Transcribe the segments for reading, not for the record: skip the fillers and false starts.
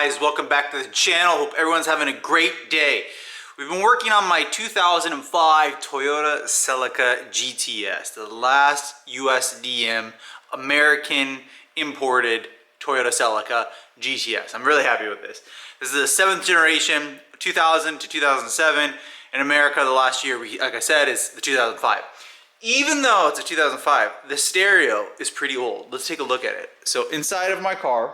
guys, welcome back to the channel. Hope everyone's having a great day. We've been working on my 2005 Toyota Celica GTS, the last USDM American imported Toyota Celica GTS. I'm really happy with this. This is the 7th generation, 2000 to 2007. In America, the last year, like I said, is the 2005. Even though it's a 2005, the stereo is pretty old. Let's take a look at it. So inside of my car,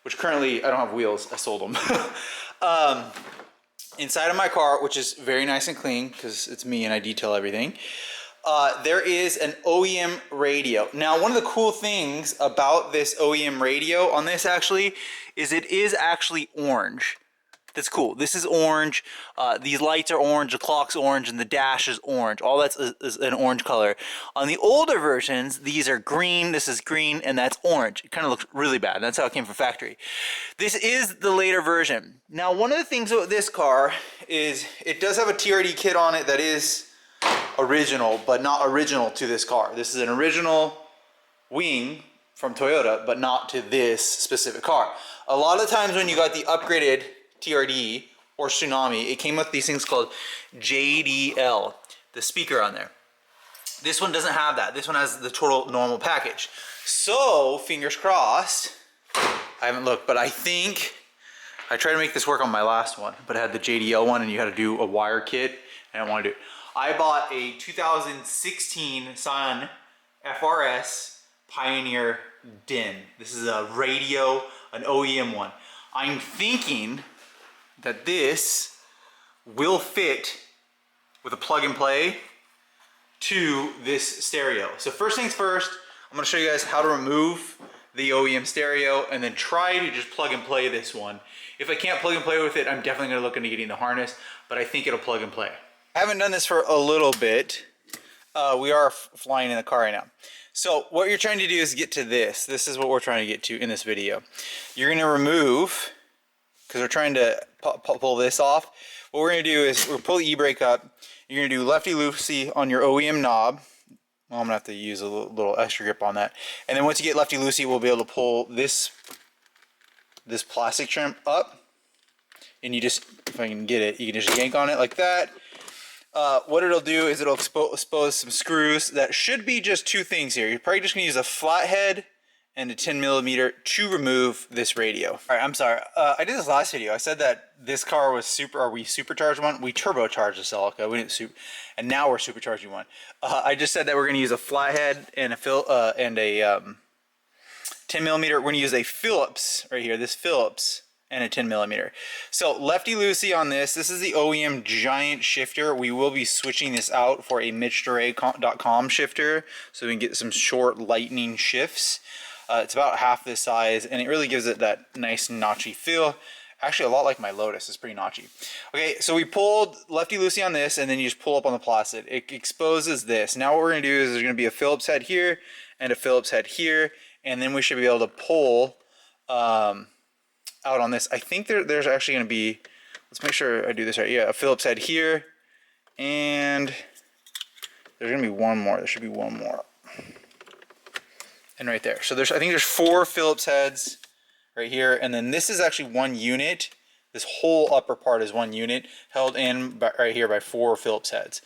which currently I don't have wheels, I sold them. Inside of my car, which is very nice and clean because it's me and I detail everything, there is an OEM radio. Now, one of the cool things about this OEM radio on this actually is it is actually orange. That's cool. This is orange. These lights are orange, the clock's orange, and the dash is orange. All that's is an orange color. On the older versions, these are green, this is green, and that's orange. It kind of looks really bad. That's how it came from factory. This is the later version. Now, one of the things about this car is it does have a TRD kit on it that is original, but not original to this car. This is an original wing from Toyota, but not to this specific car. A lot of times when you got the upgraded TRD or Tsunami, it came with these things called JDL, the speaker on there. This one doesn't have that. This one has the total normal package. So, fingers crossed, I haven't looked, but I think I tried to make this work on my last one, but it had the JDL one and you had to do a wire kit, and I don't want to do it. I bought a 2016 Scion FRS Pioneer DIN. This is a radio, an OEM one. I'm thinking that this will fit with a plug and play to this stereo. So first things first, I'm going to show you guys how to remove the OEM stereo and then try to just plug and play this one. If I can't plug and play with it, I'm definitely going to look into getting the harness, but I think it'll plug and play. I haven't done this for a little bit. We are flying in the car right now. So what you're trying to do is get to this. This is what we're trying to get to in this video. You're going to remove, because we're trying to pull this off. What we're going to do is we'll pull the e-brake up. You're going to do lefty-loosey on your OEM knob. Well, I'm going to have to use a little extra grip on that. And then once you get lefty-loosey, we'll be able to pull this plastic trim up. And you just, if I can get it, you can just yank on it like that. What it'll do is it'll expose some screws. That should be just two things here. You're probably just going to use a flathead and a 10mm to remove this radio. All right, I'm sorry. I did this last video. I said that this car was we supercharged one. We turbocharged the Celica. We didn't and now we're supercharging one. I just said that we're going to use a flathead and a 10mm. We're going to use a Phillips right here. This Phillips and a 10mm. So lefty-loosey on this. This is the OEM giant shifter. We will be switching this out for a MitchDore.com shifter so we can get some short lightning shifts. It's about half this size, and it really gives it that nice notchy feel. Actually, a lot like my Lotus. It's pretty notchy. Okay, so we pulled lefty-loosey on this, and then you just pull up on the plastic. It exposes this. Now what we're going to do is there's going to be a Phillips head here and a Phillips head here, and then we should be able to pull out on this. I think there's actually going to be, let's make sure I do this right. Yeah, a Phillips head here, and there's going to be one more. There should be one more. And right there. So I think there's 4 Phillips heads right here, and then this is actually one unit. This whole upper part is one unit held in right here by 4 Phillips heads.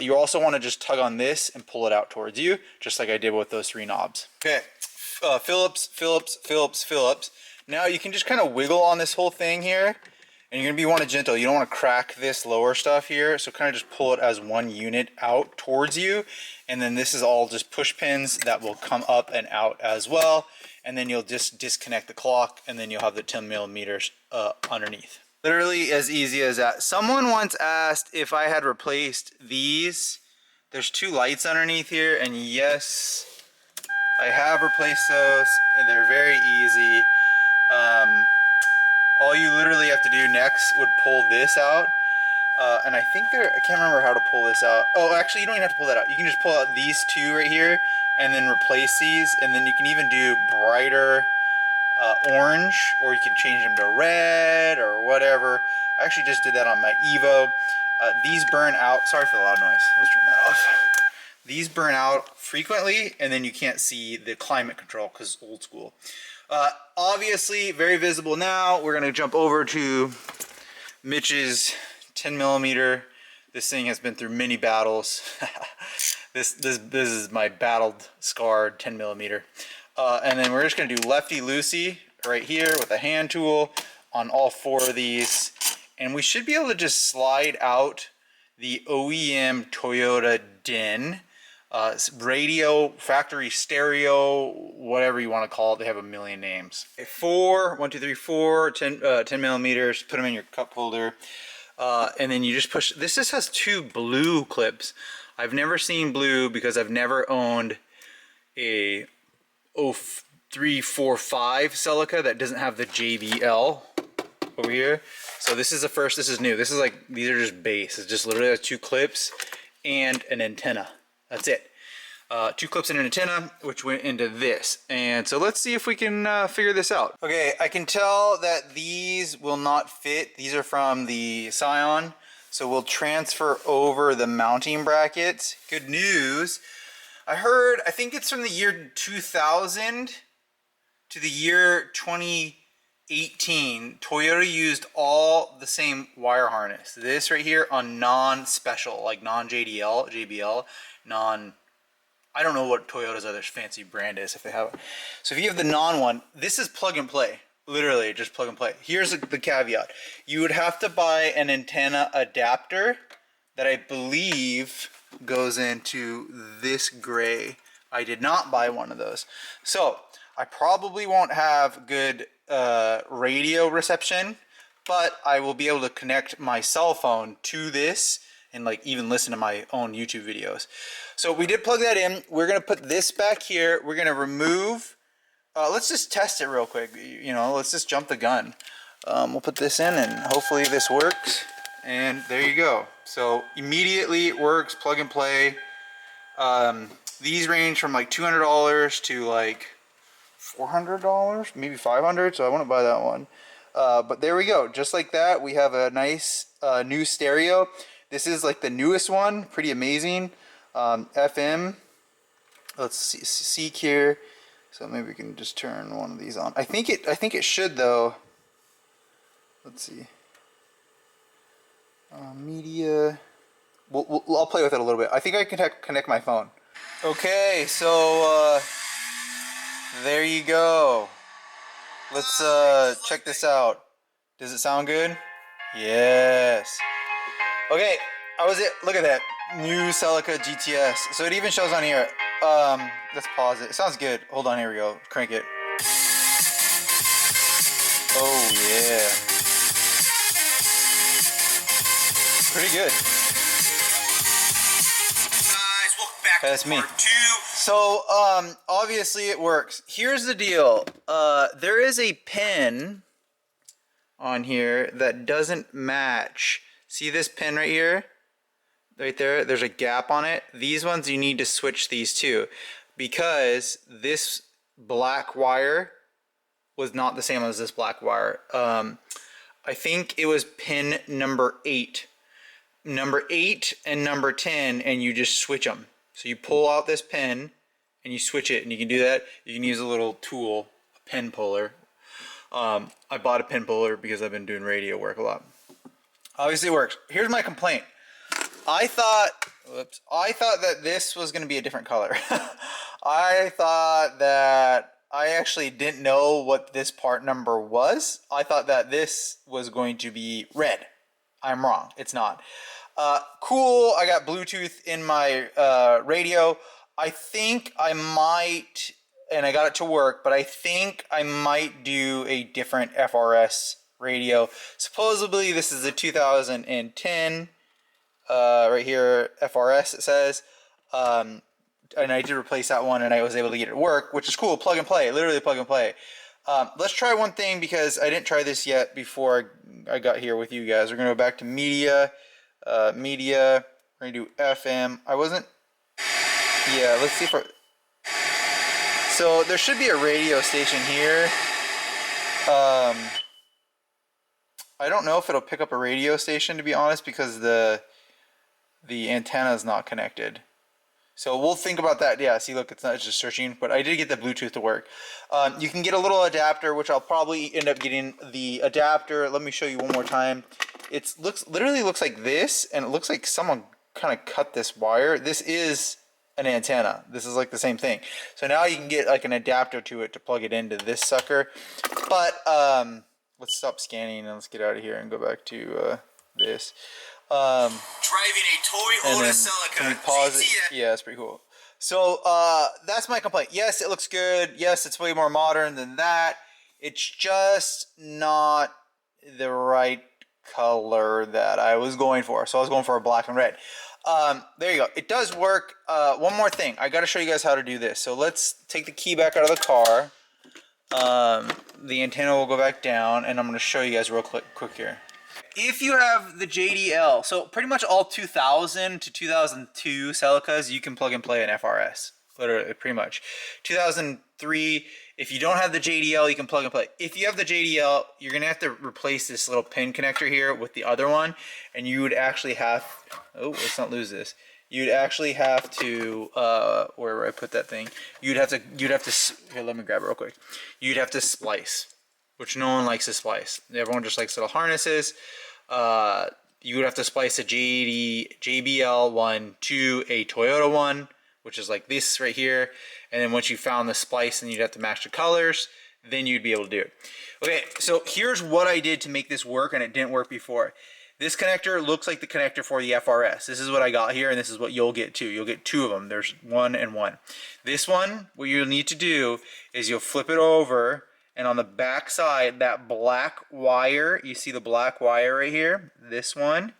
You also want to just tug on this and pull it out towards you, just like I did with those 3 knobs. Okay, Phillips, Phillips, Phillips, Phillips. Now you can just kind of wiggle on this whole thing here, and you're going to want to gentle. You don't want to crack this lower stuff here, so kind of just pull it as one unit out towards you. And then this is all just push pins that will come up and out as well. And then you'll just disconnect the clock, and then you'll have the 10mm underneath. Literally as easy as that. Someone once asked if I had replaced these. There's 2 lights underneath here, and yes, I have replaced those, and they're very easy. All you literally have to do next would pull this out. And I think I can't remember how to pull this out. Oh, actually, you don't even have to pull that out. You can just pull out these 2 right here and then replace these. And then you can even do brighter orange, or you can change them to red or whatever. I actually just did that on my Evo. These burn out. Sorry for the loud noise. Let's turn that off. These burn out frequently, and then you can't see the climate control because it's old school. Obviously, very visible now. We're gonna jump over to Mitch's 10mm. This thing has been through many battles. This is my battled, scarred 10mm. And then we're just gonna do lefty loosey right here with a hand tool on all 4 of these, and we should be able to just slide out the OEM Toyota DIN radio, factory stereo, whatever you want to call it. They have a million names. 4, 1, 2, 3, 4, 10mm. Put them in your cup holder, and then you just push. This just has 2 blue clips. I've never seen blue because I've never owned a 0345 Celica that doesn't have the JBL over here. So this is the first. This is new. This is like, these are just base. It's just literally has 2 clips and an antenna. That's it. 2 clips and an antenna, which went into this. And so let's see if we can figure this out. Okay, I can tell that these will not fit. These are from the Scion. So we'll transfer over the mounting brackets. Good news. I heard, I think it's from the year 2000 to the year 2018, Toyota used all the same wire harness. This right here on non-special, like JBL, I don't know what Toyota's other fancy brand is if they have it. So if you have the non one, this is plug and play. Literally just plug and play. Here's the caveat. You would have to buy an antenna adapter that I believe goes into this gray. I did not buy one of those. So I probably won't have good radio reception, but I will be able to connect my cell phone to this and like even listen to my own YouTube videos. So we did plug that in. We're gonna put this back here. We're gonna remove, let's just test it real quick. You know, let's just jump the gun. We'll put this in and hopefully this works. And there you go. So immediately it works, plug and play. These range from like $200 to like $400, maybe $500, so I wouldn't buy that one. But there we go, just like that, we have a nice new stereo. This is like the newest one, pretty amazing. FM, let's see, seek here. So maybe we can just turn one of these on. I think it should though. Let's see. Media. I'll play with it a little bit. I think I can connect my phone. Okay, so there you go. Let's check this out. Does it sound good? Yes. Okay, look at that. New Celica GTS. So it even shows on here. Let's pause it. It sounds good. Hold on, here we go. Crank it. Oh yeah. Pretty good. Guys, welcome back. That's me. So, obviously it works. Here's the deal. There is a pin on here that doesn't match. See this pin right here? Right there, there's a gap on it. These ones you need to switch these two because this black wire was not the same as this black wire. I think it was pin number 8. Number 8 and number 10, and you just switch them. So you pull out this pin and you switch it, and you can do that. You can use a little tool, a pin puller. I bought a pin puller because I've been doing radio work a lot. Obviously it works. Here's my complaint. I thought that this was going to be a different color. I thought that I actually didn't know what this part number was. I thought that this was going to be red. I'm wrong. It's not. Cool. I got Bluetooth in my radio. I think I might, and I got it to work, but I think I might do a different FRS radio. Supposedly this is a 2010. Right here, FRS it says, and I did replace that one and I was able to get it to work, which is cool. Plug and play, literally plug and play. Let's try one thing because I didn't try this yet before I got here with you guys. We're gonna go back to media, we're gonna do FM. Yeah, let's see if so there should be a radio station here. I don't know if it'll pick up a radio station, to be honest, because the antenna is not connected. So we'll think about that. Yeah, see, look, it's not just searching, but I did get the Bluetooth to work. You can get a little adapter, which I'll probably end up getting the adapter. Let me show you one more time. It literally looks like this, and it looks like someone kind of cut this wire. This is an antenna. This is like the same thing. So now you can get like an adapter to it to plug it into this sucker. But let's stop scanning and let's get out of here and go back to this. Driving a Toyota Celica. Can we pause it? Yeah, that's pretty cool. So that's my complaint. Yes, it looks good. Yes, it's way more modern than that. It's just not the right color that I was going for. So I was going for a black and red. There you go. It does work. One more thing. I got to show you guys how to do this. So let's take the key back out of the car. The antenna will go back down, and I'm going to show you guys real quick here. If you have the JDL, so pretty much all 2000 to 2002 Celicas, you can plug and play an FRS. Literally, pretty much. 2003, if you don't have the JDL, you can plug and play. If you have the JDL, you're going to have to replace this little pin connector here with the other one, and you would actually have, oh, let's not lose this. You'd actually have to, where I put that thing, you'd have to, here, let me grab it real quick. You'd have to splice, which no one likes to splice. Everyone just likes little harnesses. You would have to splice a JBL one to a Toyota one, which is like this right here. And then once you found the splice, then you'd have to match the colors. Then you'd be able to do it. Okay, so here's what I did to make this work, and it didn't work before. This connector looks like the connector for the FRS. This is what I got here, and this is what you'll get too. You'll get two of them. There's one and one. This one, what you'll need to do is you'll flip it over, and on the back side, that black wire, you see the black wire right here? This one,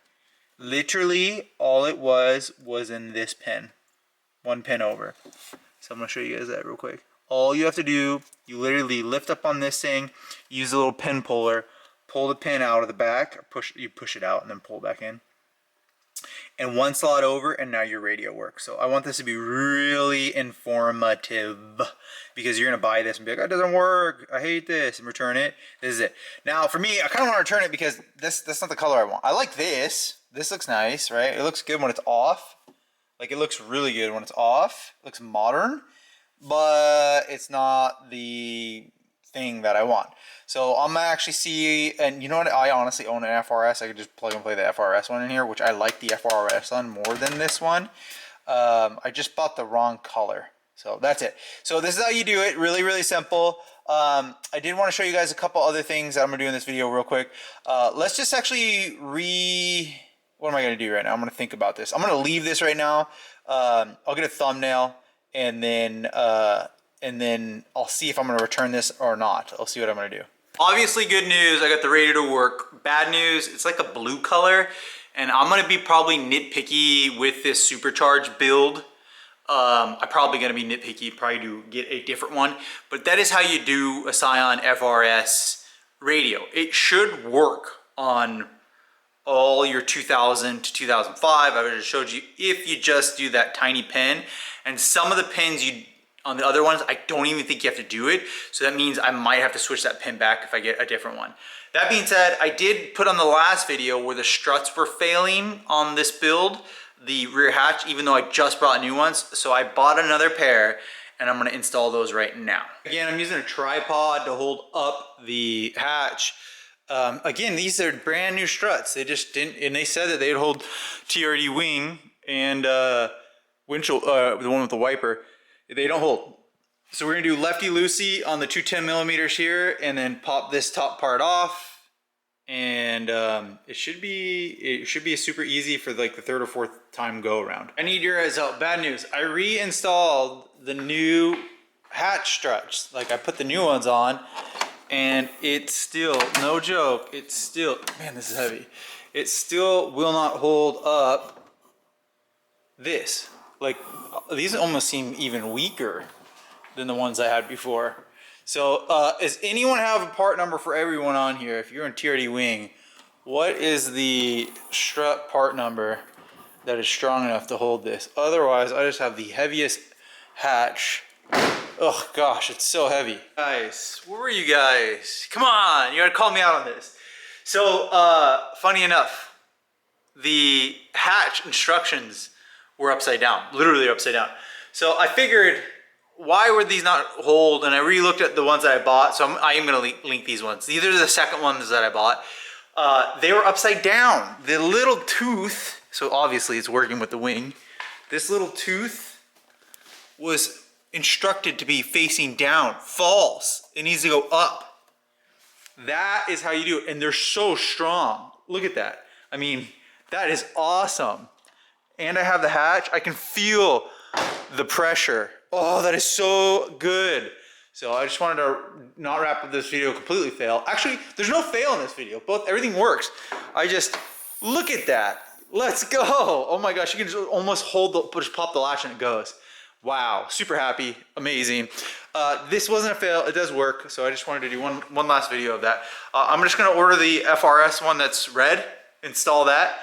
literally all it was in this pin. One pin over. So I'm going to show you guys that real quick. All you have to do, you literally lift up on this thing, use a little pin puller, pull the pin out of the back, you push it out and then pull it back in. And one slot over, and now your radio works. So I want this to be really informative, because you're going to buy this and be like, "That doesn't work, I hate this," and return it. This is it. Now for me, I kind of want to return it because that's not the color I want. I like this. This looks nice, right? It looks good when it's off. Like, it looks really good when it's off. It looks modern, but it's not the thing that I want. So I'm gonna actually see, and you know what, I honestly own an FRS. I could just plug and play the FRS one in here, which I like the FRS one more than this one. I just bought the wrong color. So that's it. So this is how you do it. Really, really simple. I did want to show you guys a couple other things that I'm gonna do in this video real quick. Let's just actually what am I gonna do right now? I'm gonna think about this. I'm gonna leave this right now. I'll get a thumbnail, and then I'll see if I'm gonna return this or not. I'll see what I'm gonna do. Obviously, good news, I got the radio to work. Bad news, it's like a blue color, and I'm gonna be probably nitpicky with this supercharged build. I'm probably gonna be nitpicky, probably to get a different one, but that is how you do a Scion FRS radio. It should work on all your 2000 to 2005. I just showed you if you just do that tiny pin, and some of the pins on the other ones, I don't even think you have to do it. So that means I might have to switch that pin back if I get a different one. That being said, I did put on the last video where the struts were failing on this build, the rear hatch, even though I just brought new ones. So I bought another pair, and I'm gonna install those right now. Again, I'm using a tripod to hold up the hatch. Again, these are brand new struts. They just didn't, and they said that they'd hold TRD wing and windshield, the one with the wiper. They don't hold. So we're gonna do lefty-loosey on the two 10 millimeters here, and then pop this top part off. And it should be super easy for like the third or fourth time go around. I need your guys' help. Bad news. I reinstalled the new hatch struts. Like, I put the new ones on, and it's still, no joke, it's still, man, this is heavy. It still will not hold up this. Like, these almost seem even weaker than the ones I had before. So, does anyone have a part number for everyone on here? If you're in TRD wing, what is the strut part number that is strong enough to hold this? Otherwise, I just have the heaviest hatch. Oh gosh, it's so heavy. Guys, where were you guys? Come on, you gotta call me out on this. So, funny enough, the hatch instructions were upside down, literally upside down. So I figured, why were these not hold? And I re-looked at the ones that I bought. So I am going to link these ones. These are the second ones that I bought. They were upside down. The little tooth, so obviously it's working with the wing. This little tooth was instructed to be facing down. False. It needs to go up. That is how you do it. And they're so strong. Look at that. I mean, that is awesome. And I have the hatch. I can feel the pressure. Oh, that is so good. So I just wanted to not wrap up this video completely fail. Actually, there's no fail in this video. Everything works. I just, look at that. Let's go. Oh my gosh, you can just almost just pop the latch and it goes. Wow, super happy, amazing. This wasn't a fail, it does work. So I just wanted to do one last video of that. I'm just gonna order the FRS one that's red, install that,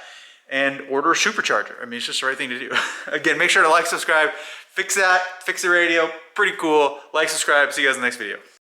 and order a supercharger. I mean, it's just the right thing to do. Again, make sure to like, subscribe, fix that, fix the radio, pretty cool. Like, subscribe, see you guys in the next video.